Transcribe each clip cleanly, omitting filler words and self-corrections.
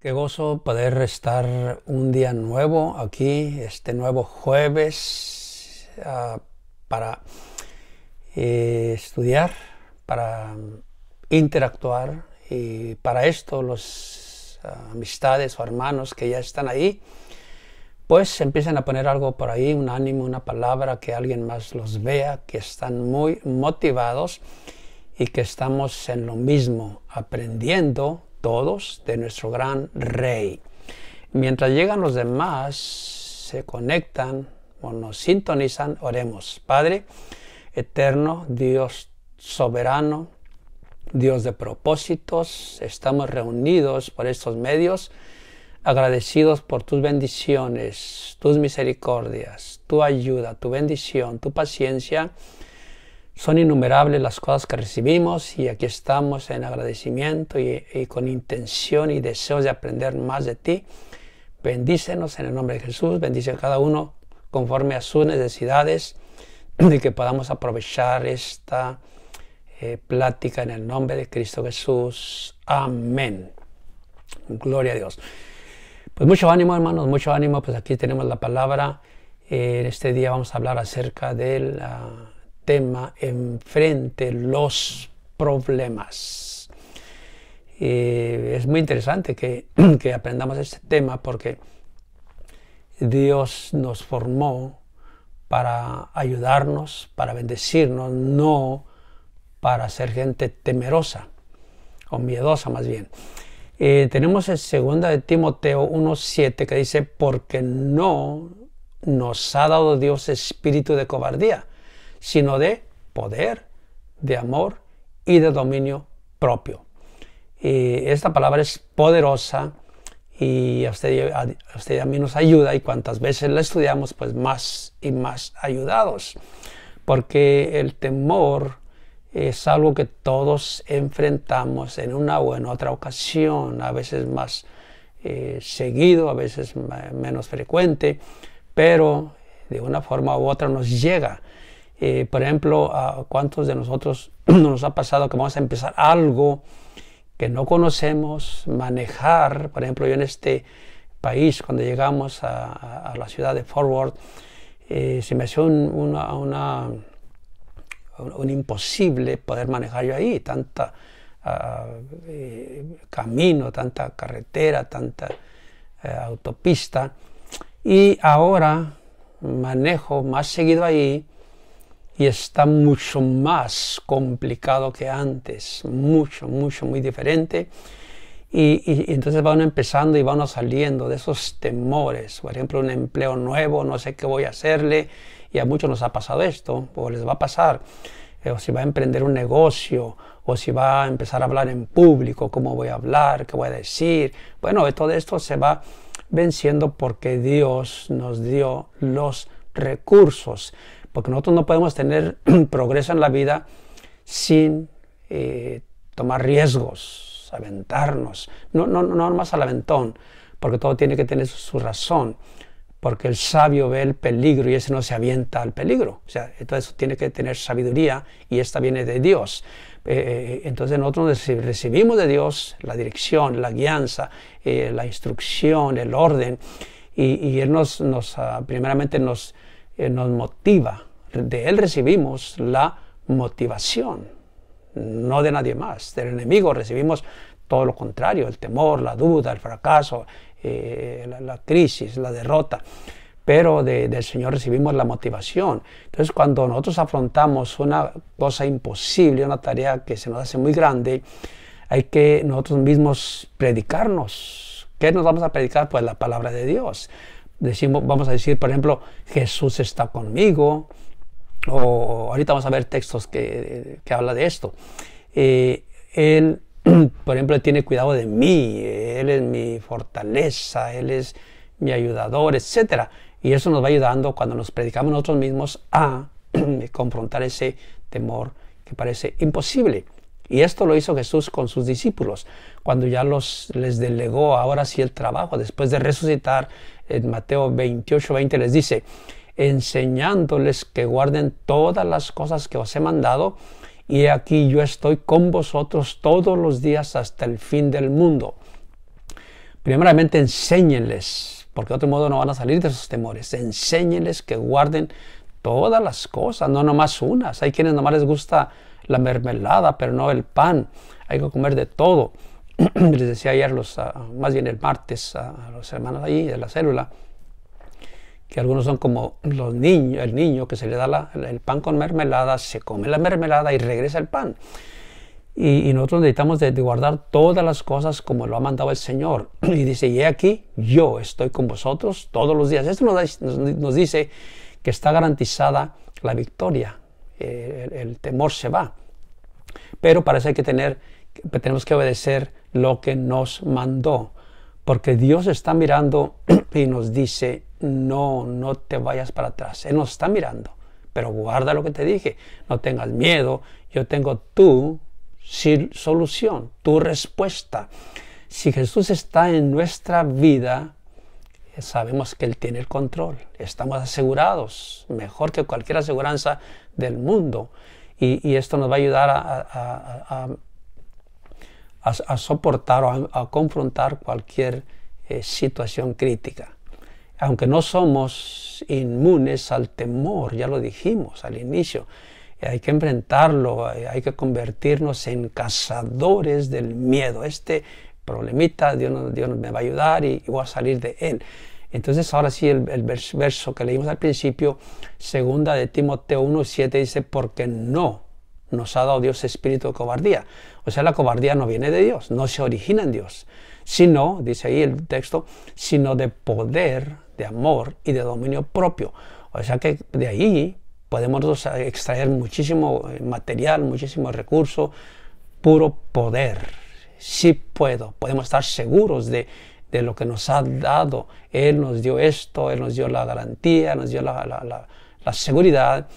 Qué gozo poder estar un día nuevo aquí, este nuevo jueves, para estudiar, para interactuar. Y para esto los amistades o hermanos que ya están ahí, pues empiezan a poner algo por ahí, un ánimo, una palabra, que alguien más los vea, que están muy motivados y que estamos en lo mismo, aprendiendo todos de nuestro gran Rey. Mientras llegan los demás, se conectan o nos sintonizan, oremos. Padre eterno, Dios soberano, Dios de propósitos, estamos reunidos por estos medios, agradecidos por tus bendiciones, tus misericordias, tu ayuda, tu bendición, tu paciencia. Son innumerables las cosas que recibimos y aquí estamos en agradecimiento y con intención y deseos de aprender más de ti. Bendícenos en el nombre de Jesús, bendice a cada uno conforme a sus necesidades y que podamos aprovechar esta plática en el nombre de Cristo Jesús. Amén. Gloria a Dios. Pues mucho ánimo, hermanos, mucho ánimo. Pues aquí tenemos la palabra. En este día vamos a hablar acerca del tema: enfrente los problemas. Es muy interesante que aprendamos este tema, porque Dios nos formó para ayudarnos, para bendecirnos, no para ser gente temerosa o miedosa más bien. Tenemos en 2 de Timoteo 1:7 que dice: porque no nos ha dado Dios espíritu de cobardía, sino de poder, de amor y de dominio propio. Esta palabra es poderosa y a usted y a mí nos ayuda, y cuantas veces la estudiamos, pues más y más ayudados, porque el temor es algo que todos enfrentamos en una o en otra ocasión, a veces más seguido, a veces menos frecuente, pero de una forma u otra nos llega. Por ejemplo, ¿a cuántos de nosotros nos ha pasado que vamos a empezar algo que no conocemos, manejar? Por ejemplo, yo en este país, cuando llegamos a la ciudad de Fort Worth, se me hacía un imposible poder manejar yo ahí, tanta camino, tanta carretera, tanta autopista. Y ahora manejo más seguido ahí y está mucho más complicado que antes, muy diferente. Y entonces van empezando y van saliendo de esos temores. Por ejemplo, un empleo nuevo, no sé qué voy a hacerle, y a muchos nos ha pasado esto, o les va a pasar, o si va a emprender un negocio, o si va a empezar a hablar en público, cómo voy a hablar, qué voy a decir. Bueno, todo esto se va venciendo porque Dios nos dio los recursos, porque nosotros no podemos tener progreso en la vida sin tomar riesgos, aventarnos, no más al aventón, porque todo tiene que tener su razón, porque el sabio ve el peligro y ese no se avienta al peligro. O sea, entonces tiene que tener sabiduría, y esta viene de Dios. Entonces nosotros recibimos de Dios la dirección, la guianza, la instrucción, el orden, y Él primeramente nos motiva. De Él recibimos la motivación, no de nadie más. Del enemigo recibimos todo lo contrario: el temor, la duda, el fracaso, la crisis, la derrota. Pero del Señor recibimos la motivación. Entonces, cuando nosotros afrontamos una cosa imposible, una tarea que se nos hace muy grande, hay que nosotros mismos predicarnos. ¿Qué nos vamos a predicar? Pues la palabra de Dios. Vamos a decir, por ejemplo, Jesús está conmigo, o ahorita vamos a ver textos que habla de esto. Él, por ejemplo, tiene cuidado de mí, Él es mi fortaleza, Él es mi ayudador, etc. Y eso nos va ayudando cuando nos predicamos nosotros mismos a confrontar ese temor que parece imposible. Y esto lo hizo Jesús con sus discípulos, cuando ya les delegó ahora sí el trabajo, después de resucitar. En Mateo 28:20 les dice: enseñándoles que guarden todas las cosas que os he mandado, y aquí yo estoy con vosotros todos los días hasta el fin del mundo. Primeramente, enséñenles, porque de otro modo no van a salir de esos temores. Enséñenles que guarden todas las cosas, no nomás unas. Hay quienes nomás les gusta la mermelada, pero no el pan. Hay que comer de todo. Les decía ayer, más bien el martes, a los hermanos allí de la célula, que algunos son como los niños, el niño que se le da el pan con mermelada, se come la mermelada y regresa el pan. Y nosotros necesitamos de guardar todas las cosas como lo ha mandado el Señor. Y dice, y he aquí, yo estoy con vosotros todos los días. Esto nos dice que está garantizada la victoria. El temor se va. Pero para eso tenemos que obedecer lo que nos mandó. Porque Dios está mirando y nos dice, no te vayas para atrás. Él nos está mirando, pero guarda lo que te dije. No tengas miedo, yo tengo tu solución, tu respuesta. Si Jesús está en nuestra vida, sabemos que Él tiene el control. Estamos asegurados, mejor que cualquier aseguranza del mundo. Y esto nos va a ayudar a soportar o a confrontar cualquier situación crítica. Aunque no somos inmunes al temor, ya lo dijimos al inicio, hay que enfrentarlo, hay que convertirnos en cazadores del miedo. Este problemita Dios me va a ayudar y voy a salir de él. Entonces ahora sí el verso que leímos al principio, segunda de Timoteo 1:7 dice, porque no nos ha dado Dios espíritu de cobardía. O sea, la cobardía no viene de Dios, no se origina en Dios, sino, dice ahí el texto, sino de poder, de amor y de dominio propio. O sea que de ahí podemos extraer muchísimo material, muchísimo recurso, puro poder. Sí podemos estar seguros de lo que nos ha dado. Él nos dio esto, Él nos dio la garantía, nos dio la seguridad.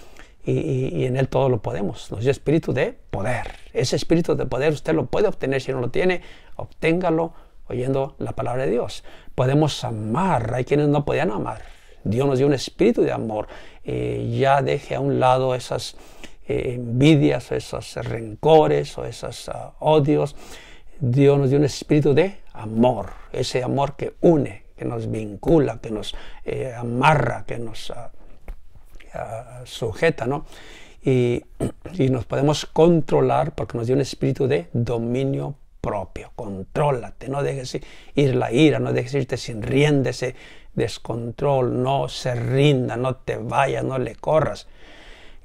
Y en Él todo lo podemos. Nos dio espíritu de poder. Ese espíritu de poder usted lo puede obtener. Si no lo tiene, obténgalo oyendo la palabra de Dios. Podemos amar. Hay quienes no podían amar. Dios nos dio un espíritu de amor. Ya deje a un lado esas envidias, o esos rencores, o esos odios. Dios nos dio un espíritu de amor. Ese amor que une, que nos vincula, que nos amarra, que nos sujeta, ¿no? Y nos podemos controlar porque nos dio un espíritu de dominio propio. Contrólate, no dejes ir la ira, no dejes irte sin rienda, ese descontrol, no se rinda, no te vayas, no le corras.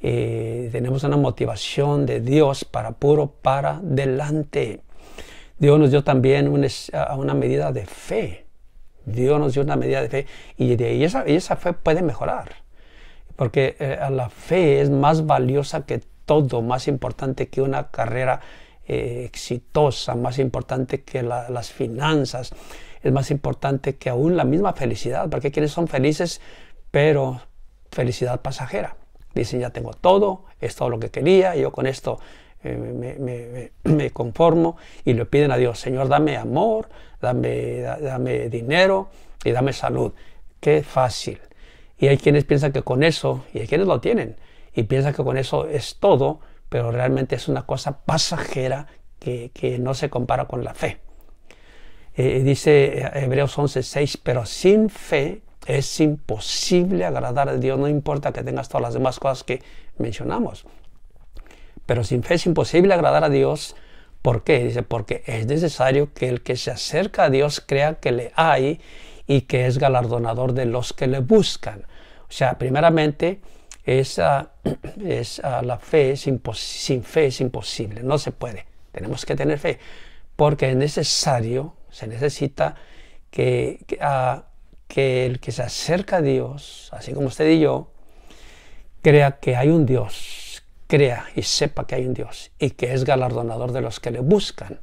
Tenemos una motivación de Dios para adelante. Dios nos dio también una medida de fe. Dios nos dio una medida de fe y esa fe puede mejorar. Porque la fe es más valiosa que todo, más importante que una carrera exitosa, más importante que las finanzas, es más importante que aún la misma felicidad, porque hay quienes son felices, pero felicidad pasajera. Dicen, ya tengo todo, es todo lo que quería, y yo con esto me conformo, y le piden a Dios, Señor, dame amor, dame dinero y dame salud. Qué fácil. Y hay quienes piensan que con eso, y hay quienes lo tienen, y piensan que con eso es todo, pero realmente es una cosa pasajera que no se compara con la fe. Dice Hebreos 11:6, pero sin fe es imposible agradar a Dios, no importa que tengas todas las demás cosas que mencionamos. Pero sin fe es imposible agradar a Dios. ¿Por qué? Dice, porque es necesario que el que se acerca a Dios crea que le hay y que es galardonador de los que le buscan. O sea, primeramente, la fe sin fe es imposible, no se puede. Tenemos que tener fe, porque es necesario, se necesita que el que se acerca a Dios, así como usted y yo, crea que hay un Dios, crea y sepa que hay un Dios y que es galardonador de los que le buscan.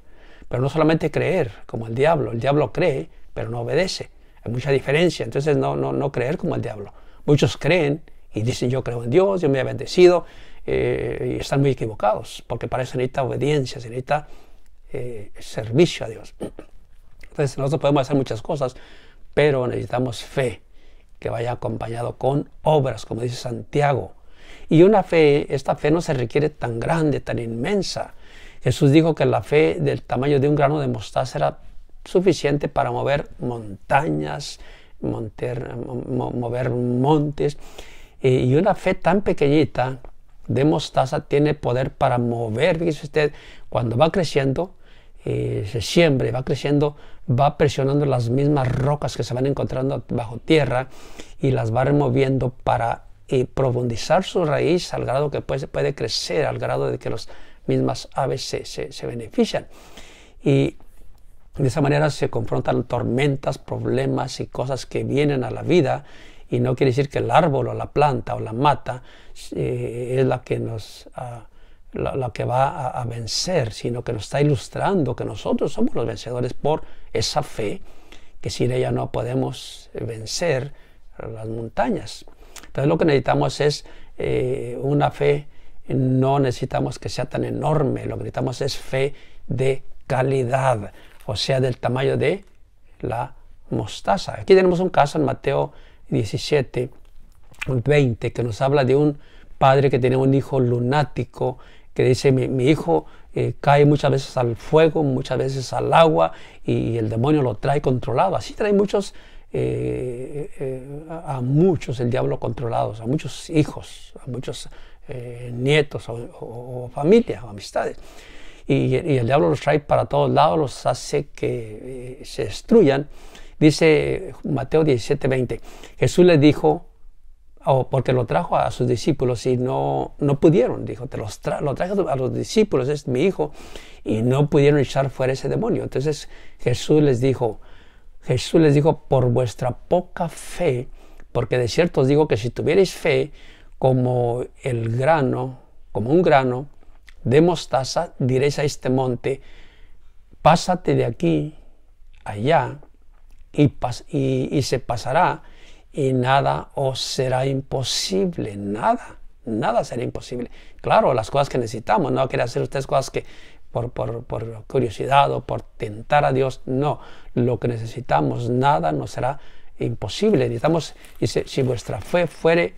Pero no solamente creer, como el diablo cree, pero no obedece. Hay mucha diferencia, entonces no creer como el diablo. Muchos creen y dicen, yo creo en Dios, Dios me ha bendecido, y están muy equivocados, porque para eso necesita obediencia, se necesita servicio a Dios. Entonces nosotros podemos hacer muchas cosas, pero necesitamos fe, que vaya acompañado con obras, como dice Santiago. Y esta fe no se requiere tan grande, tan inmensa. Jesús dijo que la fe del tamaño de un grano de mostaza era suficiente para mover montañas, mover montes. Y una fe tan pequeñita de mostaza tiene poder para mover. Fíjese usted, cuando va creciendo, se siembra y va creciendo, va presionando las mismas rocas que se van encontrando bajo tierra y las va removiendo para profundizar su raíz al grado que puede crecer, al grado de que las mismas aves se benefician. Y de esa manera se confrontan tormentas, problemas y cosas que vienen a la vida, y no quiere decir que el árbol o la planta o la mata es la que nos la que va a vencer, sino que nos está ilustrando que nosotros somos los vencedores por esa fe, que sin ella no podemos vencer las montañas. Entonces lo que necesitamos es una fe, no necesitamos que sea tan enorme, lo que necesitamos es fe de calidad, o sea, del tamaño de la mostaza. Aquí tenemos un caso en Mateo 17, 20, que nos habla de un padre que tiene un hijo lunático, que dice, mi hijo cae muchas veces al fuego, muchas veces al agua, y el demonio lo trae controlado. Así trae muchos, a muchos el diablo controlados, a muchos hijos, a muchos nietos o familia o amistades. Y el diablo los trae para todos lados, los hace que se destruyan. Dice Mateo 17, 20, Jesús les dijo, porque lo trajo a sus discípulos y no pudieron, dijo, lo traje a los discípulos, es mi hijo, y no pudieron echar fuera ese demonio. Entonces Jesús les dijo, por vuestra poca fe, porque de cierto os digo que si tuvierais fe como un grano de mostaza, diréis a este monte, pásate de aquí allá, y se pasará, y nada os será imposible. Nada será imposible. Claro, las cosas que necesitamos, no quiere hacer ustedes cosas que por curiosidad o por tentar a Dios, no. Lo que necesitamos, nada nos será imposible. Necesitamos, dice, si vuestra fe fuere,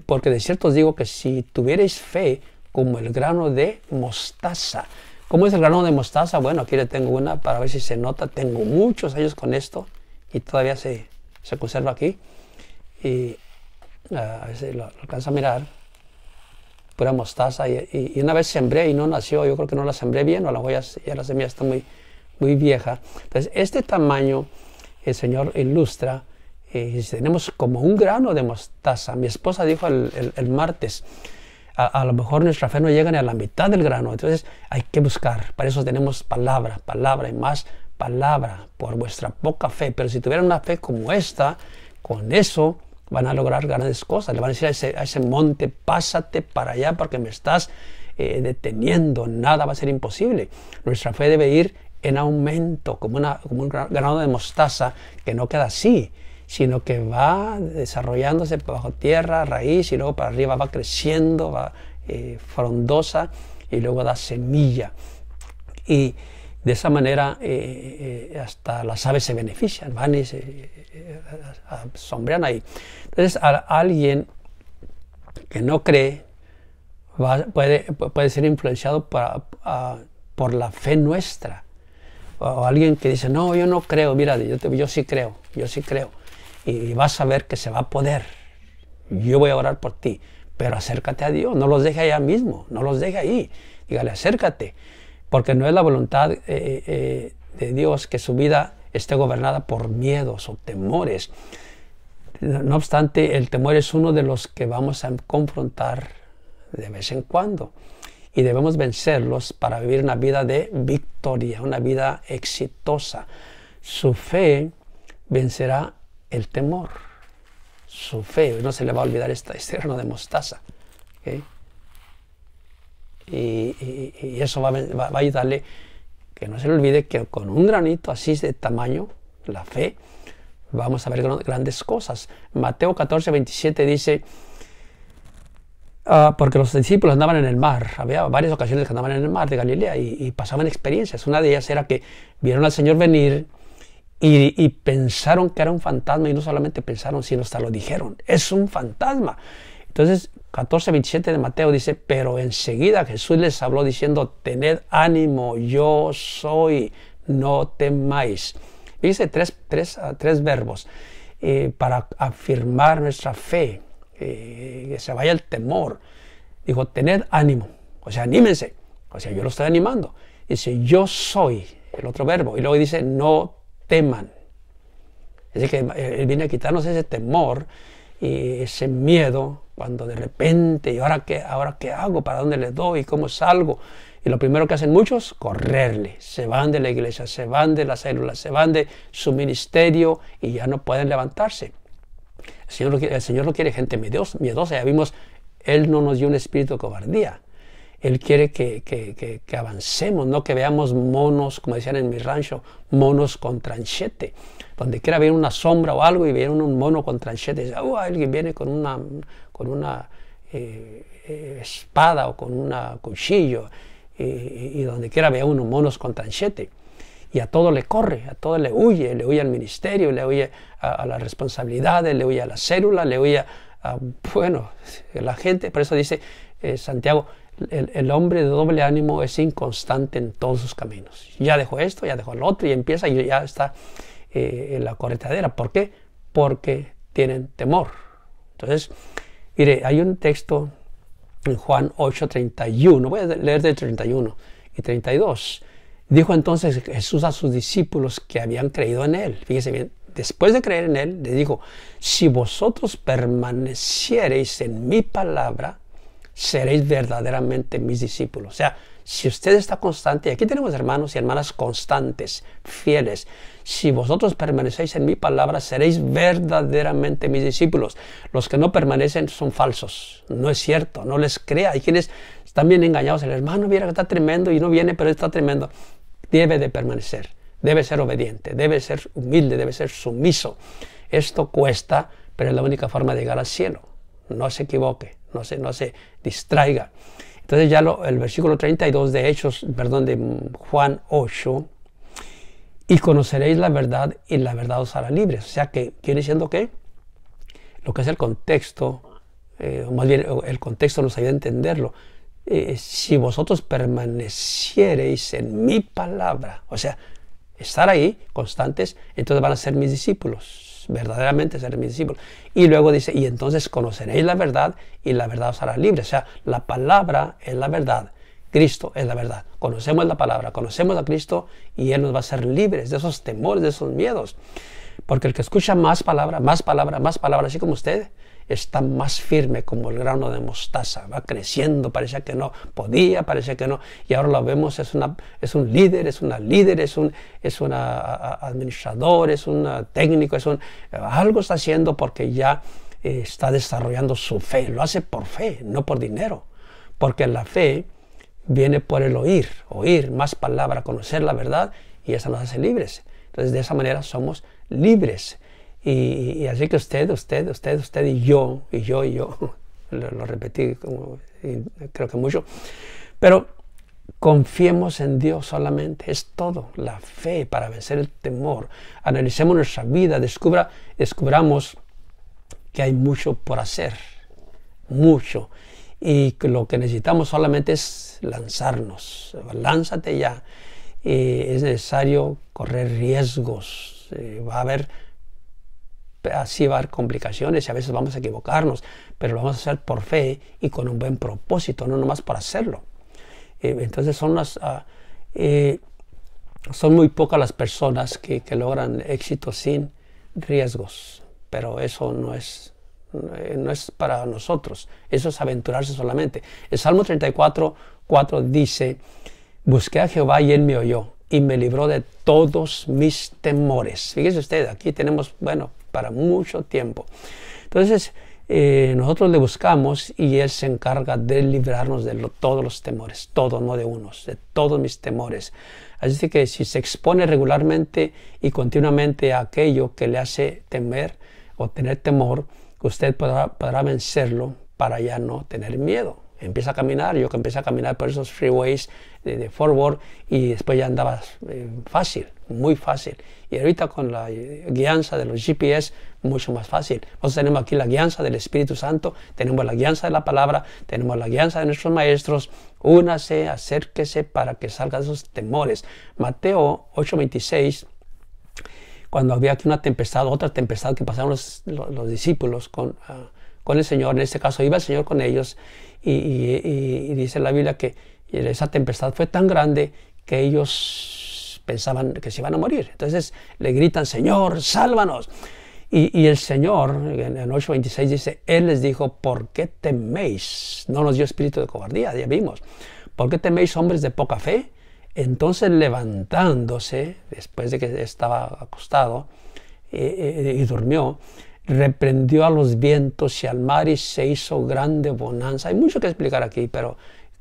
porque de cierto os digo que si tuvierais fe como el grano de mostaza. ¿Cómo es el grano de mostaza? Bueno, aquí le tengo una para ver si se nota. Tengo muchos años con esto y todavía se conserva aquí. Y a ver si lo alcanza a mirar. Pura mostaza. Y una vez sembré y no nació. Yo creo que no la sembré bien, o a lo mejor ya la semilla está muy vieja. Entonces, este tamaño el Señor ilustra. Si tenemos como un grano de mostaza. Mi esposa dijo el martes, a lo mejor nuestra fe no llega ni a la mitad del grano, entonces hay que buscar. Para eso tenemos palabra y más palabra, por vuestra poca fe. Pero si tuvieran una fe como esta, con eso van a lograr grandes cosas. Le van a decir a ese monte, pásate para allá porque me estás deteniendo, nada va a ser imposible. Nuestra fe debe ir en aumento, como un grano de mostaza que no queda así, sino que va desarrollándose bajo tierra, raíz, y luego para arriba va creciendo, va frondosa, y luego da semilla. Y de esa manera hasta las aves se benefician, van y se sombrean ahí. Entonces alguien que no cree puede ser influenciado por la fe nuestra. O alguien que dice, no, yo no creo, mira, yo sí creo. Y vas a ver que se va a poder. Yo voy a orar por ti, pero acércate a Dios, no los deje allá mismo, no los deje ahí. Dígale, acércate, porque no es la voluntad de Dios que su vida esté gobernada por miedos o temores. No obstante, el temor es uno de los que vamos a confrontar de vez en cuando, y debemos vencerlos para vivir una vida de victoria, una vida exitosa. Su fe vencerá el temor. Su fe, no se le va a olvidar este grano de mostaza. ¿Okay? Y eso va a ayudarle, que no se le olvide que con un granito así de tamaño, la fe, vamos a ver grandes cosas. Mateo 14, 27 dice, porque los discípulos andaban en el mar, había varias ocasiones que andaban en el mar de Galilea y pasaban experiencias. Una de ellas era que vieron al Señor venir y pensaron que era un fantasma, y no solamente pensaron, sino hasta lo dijeron, es un fantasma. Entonces 14:27 de Mateo dice, pero enseguida Jesús les habló diciendo, tened ánimo, yo soy, no temáis. Dice tres verbos para afirmar nuestra fe, que se vaya el temor. Dijo, tened ánimo, o sea, anímense, o sea, yo lo estoy animando. Dice, yo soy, el otro verbo, y luego dice, no teman. Es decir, que Él viene a quitarnos ese temor y ese miedo cuando de repente, ¿y ahora qué hago? ¿Para dónde le doy? ¿Cómo salgo? Y lo primero que hacen muchos, correrle. Se van de la iglesia, se van de las células, se van de su ministerio y ya no pueden levantarse. El Señor no quiere gente miedosa. Ya vimos, Él no nos dio un espíritu de cobardía. Él quiere que avancemos, no que veamos monos, como decían en mi rancho, monos con tranchete. Donde quiera ver una sombra o algo y ver un mono con tranchete, y dice, alguien viene con una espada o con un cuchillo, y donde quiera ver unos monos con tranchete. Y a todo le corre, a todo le huye al ministerio, le huye a las responsabilidades, le huye a la célula, le huye a la gente. Por eso dice Santiago, el hombre de doble ánimo es inconstante en todos sus caminos. Ya dejó esto, ya dejó el otro y empieza y ya está en la corretadera. ¿Por qué? Porque tienen temor. Entonces, mire, hay un texto en Juan 8:31, voy a leer del 31 y 32. Dijo entonces Jesús a sus discípulos que habían creído en Él. Fíjese bien, después de creer en Él, les dijo, si vosotros permaneciereis en mi palabra, seréis verdaderamente mis discípulos. O sea, si usted está constante, y aquí tenemos hermanos y hermanas constantes, fieles, si vosotros permanecéis en mi palabra, seréis verdaderamente mis discípulos. Los que no permanecen son falsos, no es cierto, no les crea. Hay quienes están bien engañados, el hermano viera que está tremendo y no viene, pero está tremendo. Debe de permanecer, debe ser obediente, debe ser humilde, debe ser sumiso. Esto cuesta, pero es la única forma de llegar al cielo. No se equivoque, no se distraiga. Entonces ya el versículo 32 de Juan 8, y conoceréis la verdad y la verdad os hará libres. O sea que quiere diciendo que lo que es el contexto, más bien el contexto nos ayuda a entenderlo. Si vosotros permaneciereis en mi palabra, o sea, estar ahí constantes, entonces van a ser mis discípulos, verdaderamente ser mis discípulos. Y luego dice, y entonces conoceréis la verdad y la verdad os hará libre. O sea, la palabra es la verdad, Cristo es la verdad. Conocemos la palabra, conocemos a Cristo y Él nos va a hacer libres de esos temores, de esos miedos. Porque el que escucha más palabra, así como usted, está más firme como el grano de mostaza, va creciendo, parecía que no podía, parecía que no, y ahora lo vemos, es un líder, es un administrador, es un técnico, algo está haciendo porque ya está desarrollando su fe, lo hace por fe, no por dinero, porque la fe viene por el oír más palabra, conocer la verdad, y eso nos hace libres. Entonces de esa manera somos libres. Y así que usted y yo, lo repetí creo que mucho, pero confiemos en Dios solamente, es todo, la fe para vencer el temor. Analicemos nuestra vida, descubramos que hay mucho por hacer, mucho, y que lo que necesitamos solamente es lanzarnos, lánzate ya. Es necesario correr riesgos, va a haber complicaciones y a veces vamos a equivocarnos, pero lo vamos a hacer por fe y con un buen propósito, no nomás por hacerlo. Entonces son muy pocas las personas que logran éxito sin riesgos, pero eso no es para nosotros, eso es aventurarse solamente. El Salmo 34:4 dice, busqué a Jehová y Él me oyó y me libró de todos mis temores. Fíjese usted, aquí tenemos, para mucho tiempo. Entonces, nosotros le buscamos y Él se encarga de librarnos de todos los temores, todos, no de unos, de todos mis temores. Así que si se expone regularmente y continuamente a aquello que le hace temer o tener temor, usted podrá vencerlo para ya no tener miedo. empieza a caminar. Yo que empecé a caminar por esos freeways de Fort Worth y después ya andaba fácil, muy fácil. Y ahorita con la guianza de los GPS, mucho más fácil. Nosotros tenemos aquí la guianza del Espíritu Santo, tenemos la guianza de la palabra, tenemos la guianza de nuestros maestros. Únase, acérquese para que salgan esos temores. Mateo 8:26, cuando había aquí una tempestad, otra tempestad que pasaron los discípulos con el Señor, en este caso iba el Señor con ellos, y dice la Biblia que esa tempestad fue tan grande que ellos pensaban que se iban a morir. Entonces le gritan, Señor, sálvanos. Y el Señor, en el 8:26 dice, Él les dijo, ¿por qué teméis? No nos dio espíritu de cobardía, ya vimos. ¿Por qué teméis, hombres de poca fe? Entonces levantándose, después de que estaba acostado y durmió, reprendió a los vientos y al mar y se hizo grande bonanza. Hay mucho que explicar aquí, pero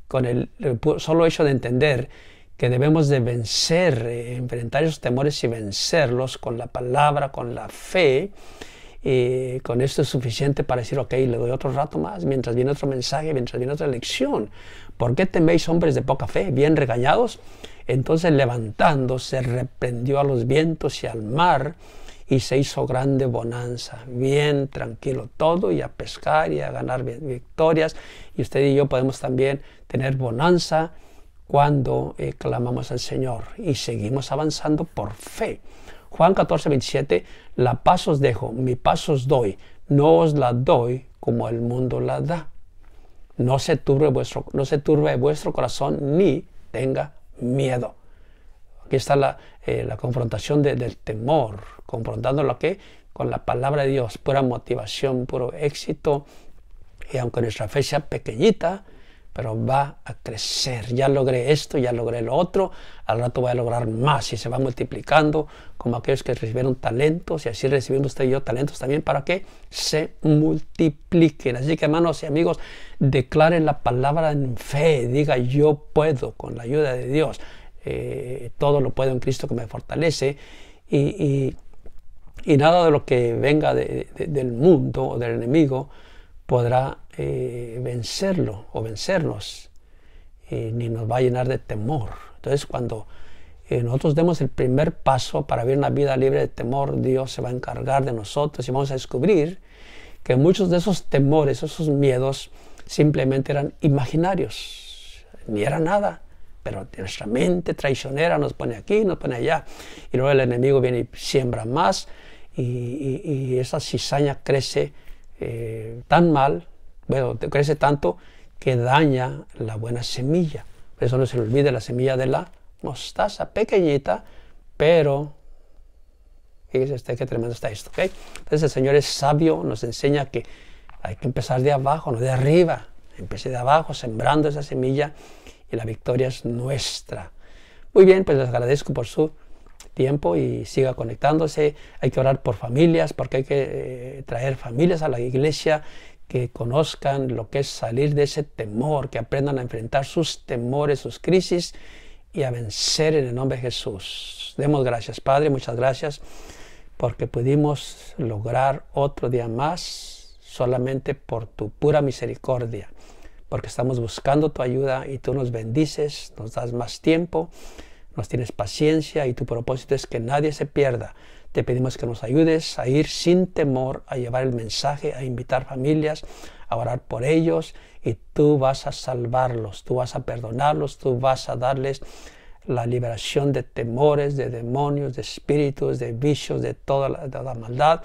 con el solo hecho de entender que debemos de vencer, enfrentar esos temores y vencerlos con la palabra, con la fe, con esto es suficiente para decir, ok, le doy otro rato más, mientras viene otro mensaje, mientras viene otra lección. ¿Por qué teméis, hombres de poca fe, bien regañados? Entonces levantándose, reprendió a los vientos y al mar, y se hizo grande bonanza. Bien, tranquilo todo, y a pescar y a ganar victorias. Y usted y yo podemos también tener bonanza cuando clamamos al Señor y seguimos avanzando por fe. Juan 14:27, la paz os dejo, mi paz os doy, no os la doy como el mundo la da. No se turbe vuestro corazón ni tenga miedo. Aquí está la confrontación del temor, confrontándolo con la palabra de Dios, pura motivación, puro éxito. Y aunque nuestra fe sea pequeñita, pero va a crecer. Ya logré esto, ya logré lo otro, al rato voy a lograr más y se va multiplicando como aquellos que recibieron talentos, y así recibiendo usted y yo talentos también para que se multipliquen. Así que, hermanos y amigos, declaren la palabra en fe, diga yo puedo con la ayuda de Dios. Todo lo puedo en Cristo que me fortalece, y nada de lo que venga del mundo o del enemigo podrá vencerlo o vencernos, ni nos va a llenar de temor. Entonces, cuando nosotros demos el primer paso para vivir una vida libre de temor, Dios se va a encargar de nosotros y vamos a descubrir que muchos de esos temores, esos miedos, simplemente eran imaginarios, ni era nada. Pero nuestra mente traicionera nos pone aquí, nos pone allá. Y luego el enemigo viene y siembra más. Y esa cizaña crece tan mal, bueno, crece tanto que daña la buena semilla. Por eso no se le olvide la semilla de la mostaza, pequeñita, pero fíjese usted qué tremendo está esto, ¿ok? Entonces el Señor es sabio, nos enseña que hay que empezar de abajo, no de arriba. Empiece de abajo, sembrando esa semilla, y la victoria es nuestra. Muy bien, pues les agradezco por su tiempo y siga conectándose. Hay que orar por familias, porque hay que traer familias a la iglesia que conozcan lo que es salir de ese temor, que aprendan a enfrentar sus temores, sus crisis, y a vencer en el nombre de Jesús. Demos gracias, Padre, muchas gracias, porque pudimos lograr otro día más solamente por tu pura misericordia, porque estamos buscando tu ayuda y tú nos bendices, nos das más tiempo, nos tienes paciencia, y tu propósito es que nadie se pierda. Te pedimos que nos ayudes a ir sin temor, a llevar el mensaje, a invitar familias, a orar por ellos, y tú vas a salvarlos, tú vas a perdonarlos, tú vas a darles la liberación de temores, de demonios, de espíritus, de vicios, de toda la maldad,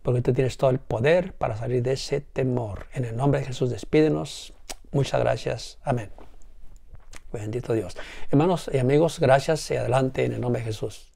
porque tú tienes todo el poder para salir de ese temor. En el nombre de Jesús, despídenos. Muchas gracias. Amén. Bendito Dios. Hermanos y amigos, gracias y adelante en el nombre de Jesús.